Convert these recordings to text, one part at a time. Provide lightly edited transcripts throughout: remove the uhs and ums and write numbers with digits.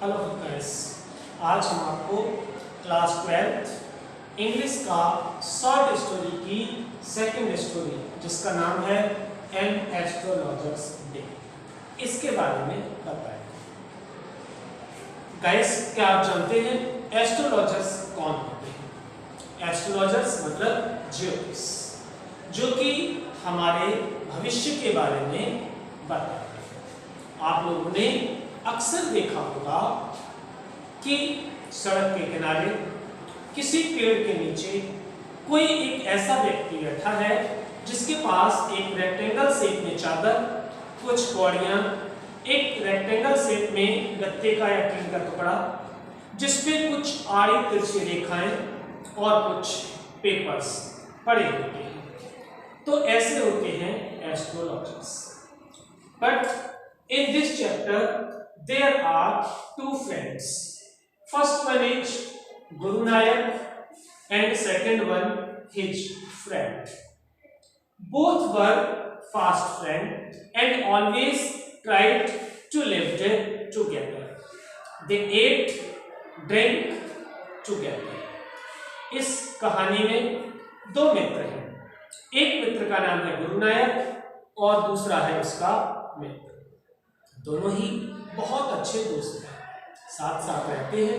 Hello guys, आज हम आपको क्लास 12 इंग्लिश का शॉर्ट स्टोरी की सेकंड स्टोरी जिसका नाम है एन एस्ट्रोलॉजर्स डे, इसके बारे में बताएंगे। गाइस, क्या आप जानते हैं एस्ट्रोलॉजर्स कौन होते हैं? एस्ट्रोलॉजर्स मतलब ज्योतिष, जो कि हमारे भविष्य के बारे में बताते हैं। आप लोगों ने अक्सर देखा होगा कि सड़क के किनारे किसी पेड़ के नीचे कोई एक ऐसा व्यक्ति बैठा है जिसके पास एक रेक्टेंगल शेप में चादर, कुछ कौड़ियां, एक रेक्टेंगल शेप में गत्ते का या टीन का टुकड़ा, जिसपे कुछ आड़ी तिरछी रेखाएं और कुछ पेपर्स पड़े होते हैं। तो ऐसे होते हैं astrologers. But in this chapter there are two friends. First one is Guru Nanak and second one his friend. Both were fast friends and always tried to live together. They ate, drank together. इस कहानी में दो मित्र हैं। एक मित्र का नाम है गुरु नायक और दूसरा है उसका मित्र। दोनों ही बहुत अच्छे दोस्त हैं, साथ साथ रहते हैं,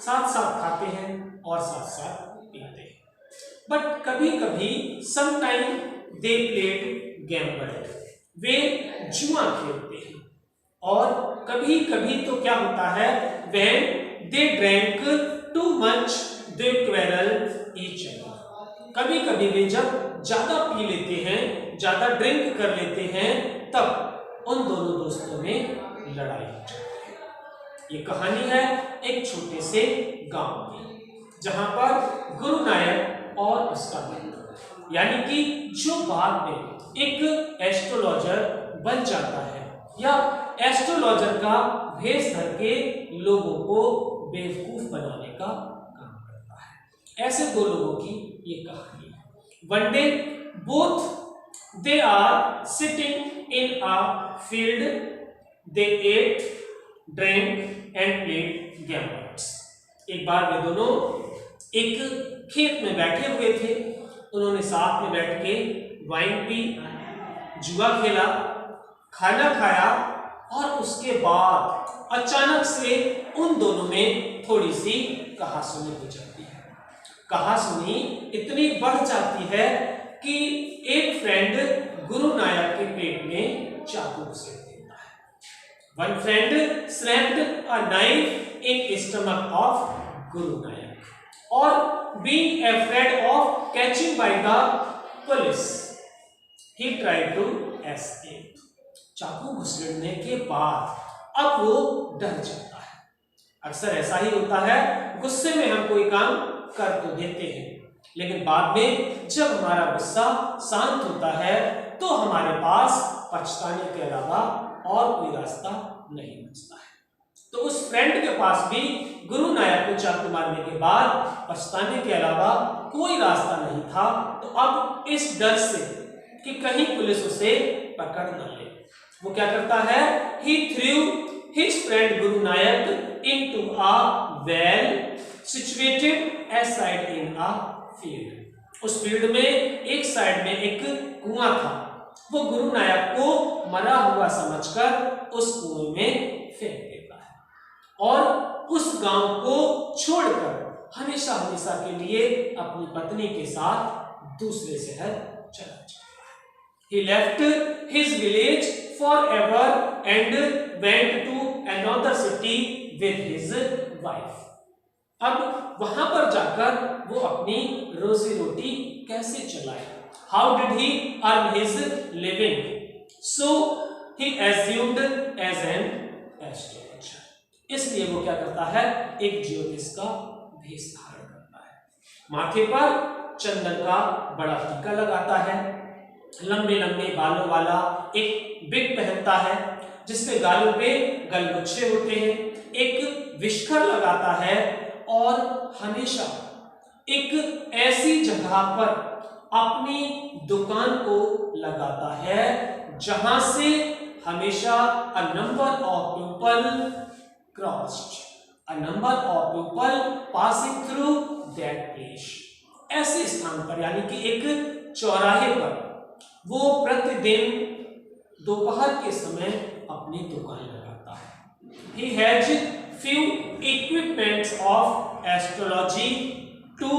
साथ साथ खाते हैं और साथ साथ पीते हैं। बट कभी कभी समटाइम दे प्लेड गैम्बल, वे जुआ खेलते हैं। और कभी कभी तो क्या होता है, when they drank too much they quarrel each other. कभी कभी वे जब ज्यादा पी लेते हैं, ज्यादा ड्रिंक कर लेते हैं, तब उन दोनों दोस्तों में लड़ाई हो जाती है। ये कहानी है एक छोटे से गांव की, जहां पर गुरु नायक और उसका मित्र, यानी कि जो बाद में एक एस्ट्रोलॉजर बन जाता है या एस्ट्रोलॉजर का भेष धर के लोगों को बेवकूफ बनाने का काम करता है, ऐसे दो लोगों की ये कहानी है। One day both they are sitting in a field. They ate, drank and played games. एक बार वे दोनों एक खेत में बैठे हुए थे। उन्होंने साथ में बैठ के वाइन पी, जुआ खेला, खाना खाया और उसके बाद अचानक से उन दोनों में थोड़ी सी कहासुनी हो जाती है। कहासुनी इतनी बढ़ जाती है कि एक फ्रेंड गुरु नायक के पेट में चाकू घुसेड़ देता है। One friend snapped a knife in stomach of Guru Nayak और being afraid of catching by the police he tried to escape. चाकू घुसेड़ने के बाद अब वो डर जाता है। अक्सर ऐसा ही होता है, गुस्से में हम कोई काम कर तो देते हैं, लेकिन बाद में जब हमारा गुस्सा शांत होता है तो हमारे पास पछताने के अलावा और कोई रास्ता नहीं बचता है। तो उस फ्रेंड के पास भी गुरु नायक को चाकू मारने के बाद पछताने के अलावा कोई रास्ता नहीं था। तो अब इस डर से कि कहीं पुलिस उसे पकड़ न ले, वो क्या करता है, he threw his friend Guru Nayak into a well situated aside in a field. उस फील्ड में एक साइड में एक कुआं था। वो गुरु नायक को मरा हुआ समझकर उस कुएं में फेंक देता है और उस गांव को छोड़कर हमेशा हमेशा के लिए अपनी पत्नी के साथ दूसरे शहर चला जाता है। He left his village forever and went to another city with his wife. अब वहां पर जाकर वो अपनी रोजी रोटी कैसे चलाए? How did he earn his living? So he assumed as an astrologer. इसलिए वो क्या करता है, एक ज्योतिष का भेष धारण करता है। माथे पर चंदन का बड़ा टीका लगाता है, लंबे लंबे बालों वाला एक बिग पहनता है जिसके गालों पे गलगुच्छे होते हैं, एक विष्कर लगाता है और हमेशा एक ऐसी जगह पर अपनी दुकान को लगाता है जहां से हमेशा a number of people crossed a number of people passing through that place. ऐसे स्थान पर यानी कि एक चौराहे पर वो प्रतिदिन दोपहर के समय अपनी दुकान लगाता है। He has few equipments of astrology to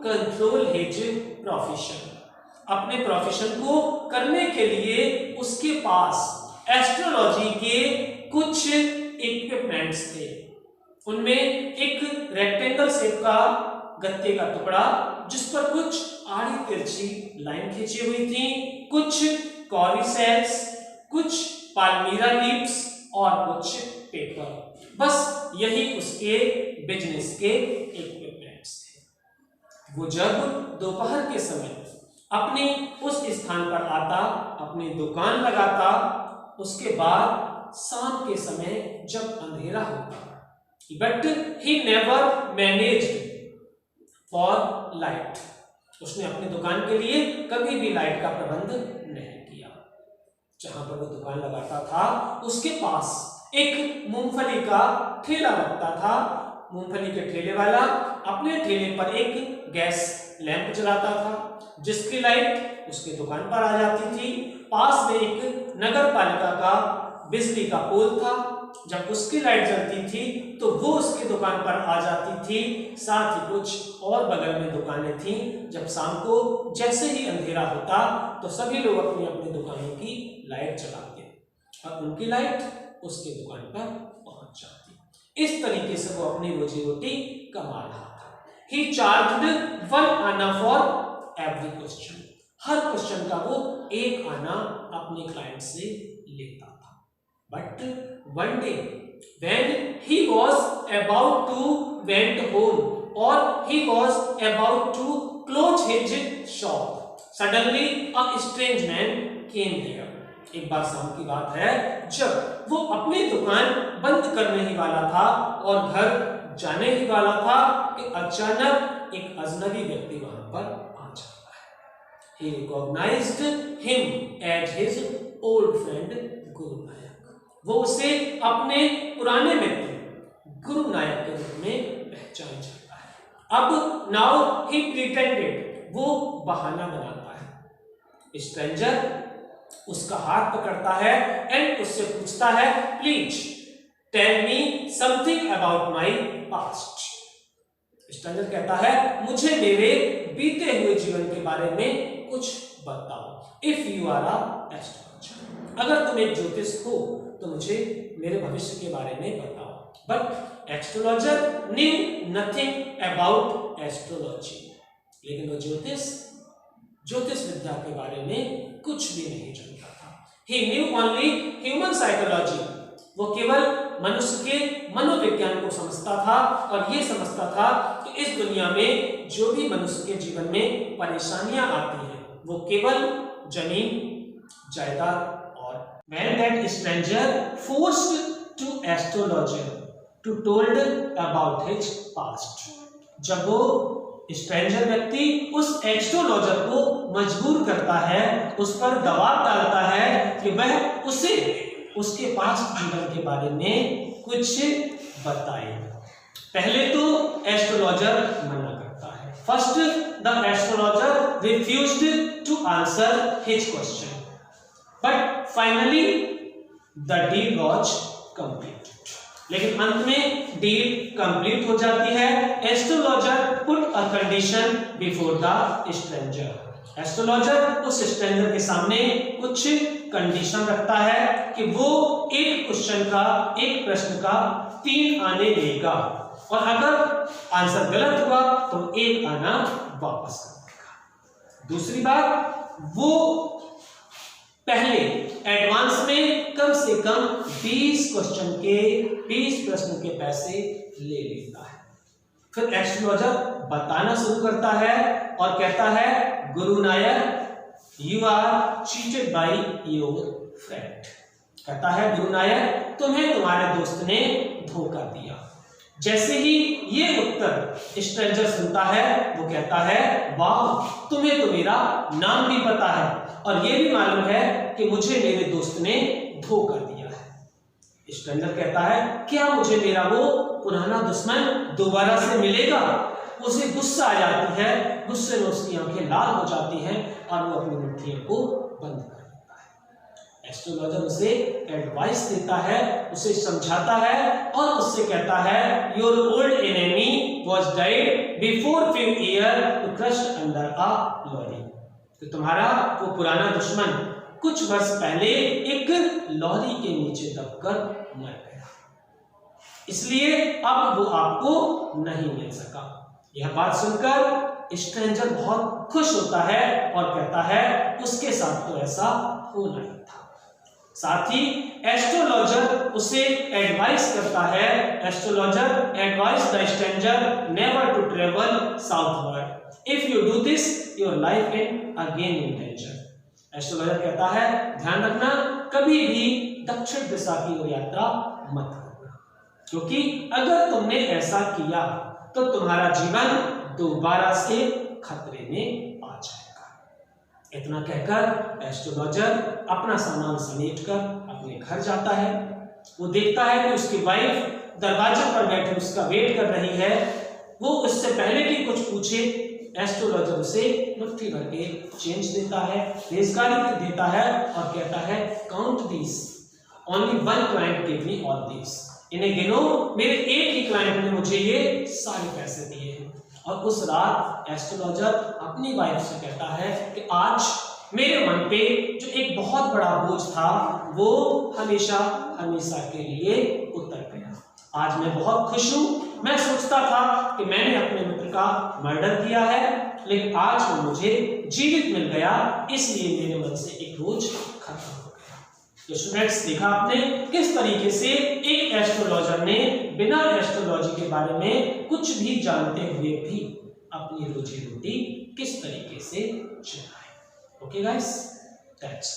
control his profession. अपने प्रोफेशन को करने के लिए उसके पास एस्ट्रोलॉजी के कुछ इक्विपमेंट्स थे। उनमें एक रेक्टेंगल शेप का गत्ते का टुकड़ा जिस पर कुछ आड़ी तिरछी लाइन खींची हुई थी, कुछ कॉरिसेल्स, कुछ पाल्मीरा लीव्स और कुछ पेपर, बस यही उसके बिजनेस के इक्विपमेंट्स थे। वो जब दोपहर के समय अपने उस स्थान पर आता, अपनी दुकान लगाता, उसके बाद शाम के समय जब अंधेरा होता, but he never managed for light, उसने अपनी दुकान के लिए कभी भी लाइट का प्रबंध नहीं किया। जहां पर वो दुकान लगाता था उसके पास एक मूंगफली का ठेला लगता था। मूंगफली के ठेले वाला अपने ठेले पर एक गैस लैंप जलाता था जिसकी लाइट उसके दुकान पर आ जाती थी। पास में एक नगर पालिका का बिजली का पोल था, जब उसकी लाइट जलती थी तो वो उसकी दुकान पर आ जाती थी। साथ ही कुछ और बगल में दुकानें थीं। जब शाम को जैसे ही अंधेरा होता तो सभी लोग अपनी अपनी दुकानों की लाइट जलाते और उनकी लाइट उसके दुकान पर पहुंच जाती। इस तरीके से वो अपनी रोजी रोटी कमा रहा था। He charged 1 आना for every question. Her question का वो 1 आना अपने क्लाइंट से लेता था। But one day when he was about to went home or he was about to close his shop, suddenly a strange man came there. एक बार शाम की बात है जब वो अपनी दुकान बंद करने ही वाला था और घर जाने ही वाला था कि अचानक एक अजनबी व्यक्ति वहां पर आ जाता है। He recognized him as his old friend गुरु नायक। वो उसे अपने पुराने मित्र गुरु नायक के रूप में पहचान जाता है। अब now he pretended, वो बहाना बनाता है। स्ट्रेंजर उसका हाथ पकड़ता है एंड उससे पूछता है, please tell me something about my past. Stranger कहता है, मुझे मेरे बीते हुए जीवन के बारे में कुछ बताओ। If you are a astrologer, अगर तुम एक ज्योतिष हो तो मुझे मेरे भविष्य के बारे में बताओ। But astrologer knew nothing about astrology, लेकिन वो ज्योतिष विद्या के बारे में कुछ भी नहीं जानता था। He knew only human psychology, वो केवल मनुष्य के मनोविज्ञान को समझता था और ये समझता था कि इस दुनिया में जो भी मनुष्य के जीवन में परेशानियां आती हैं वो केवल जमीन जायदाद और when that stranger forced to astrologer to told about his past, जब वो स्ट्रेंजर व्यक्ति उस एस्ट्रोलॉजर को मजबूर करता है, उस पर दबाव डालता है कि वह उसे उसके पास्ट जीवन के बारे में कुछ बताए। पहले तो एस्ट्रोलॉजर मना करता है। First the astrologer refused to answer his question, but finally the deal was completed. लेकिन अंत में डील कंप्लीट हो जाती है। Astrologer put a condition before the stranger, astrologer उस स्ट्रेंजर के सामने कुछ कंडीशन रखता है कि वो एक क्वेश्चन का, एक प्रश्न का 3 आने देगा और अगर आंसर गलत हुआ तो 1 आना वापस कर देगा। दूसरी बात, वो पहले एडवांस में कम से कम 20 क्वेश्चन के 20 प्रश्नों के पैसे ले लेता है। फिर एस्ट्रोलॉजर बताना शुरू करता है और कहता है, Guru Nayak you are cheated by your friend. कहता है, गुरु नायक तुम्हें तुम्हारे दोस्त ने धोखा दिया। जैसे ही ये उत्तर स्ट्रेंजर सुनता है वो कहता है, वाह तुम्हें तो मेरा नाम भी पता है और ये भी मालूम है कि मुझे मेरे दोस्त ने धोखा दिया है। स्ट्रेंजर कहता है क्या मुझे मेरा वो पुराना दुश्मन दोबारा से मिलेगा? उसे गुस्सा आ जाती है, गुस्से में उसकी आंखें लाल हो जाती हैं और वो अपनी मुट्ठियों को बंद कर देता है। एस्ट्रोलॉजर उसे एडवाइस देता है, उसे समझाता है और उससे कहता है your old enemy was died before few year to crushed under a lorry. तो तुम्हारा वो पुराना दुश्मन कुछ वर्ष पहले एक लॉरी के नीचे दबकर मर गया, इसलिए अब वो आपको नहीं मिल सका। यह बात सुनकर स्ट्रेंजर बहुत खुश होता है और कहता है उसके साथ तो ऐसा होना ही था। साथ ही एस्ट्रोलॉजर उसे एडवाइस करता है, astrologer advice the stranger never to travel southward, if you do this your life in again in danger. Astrologer कहता है ध्यान रखना कभी भी दक्षिण दिशा की ओर यात्रा मत करना, क्योंकि अगर तुमने ऐसा किया तो तुम्हारा जीवन दोबारा से खतरे में आ जाएगा। इतना कहकर एस्ट्रोलॉजर अपना सामान समेटकर अपने घर जाता है। वो देखता है कि उसकी वाइफ दरवाजे पर बैठे उसका वेट कर रही है। वो उससे पहले कि कुछ पूछे एस्ट्रोलॉजर उसे मुट्ठी भर के चेंज देता है, रेज़गारी देता है और कहता है count this, only one client give me all this. इन्हें गिनो, मेरे एक ही क्लाइंट ने मुझे ये सारे पैसे दिए हैं। और उस रात एस्ट्रोलॉजर अपनी वाइफ से कहता है कि आज मेरे मन पे जो एक बहुत बड़ा बोझ था वो हमेशा हमेशा के लिए उतर गया। आज मैं बहुत खुश हूँ। मैं सोचता था कि मैंने अपने मित्र का मर्डर किया है, लेकिन आज वो मुझे जीवित मिल गया, इसलिए मेरे मन से एक बोझ खत्म हो गया। तो स्टूडेंट्स देखा आपने किस तरीके से एक एस्ट्रोलॉजर ने बिना एस्ट्रोलॉजी के बारे में कुछ भी जानते हुए भी अपनी रोजी रोटी किस तरीके से चलाई। Okay guys, that's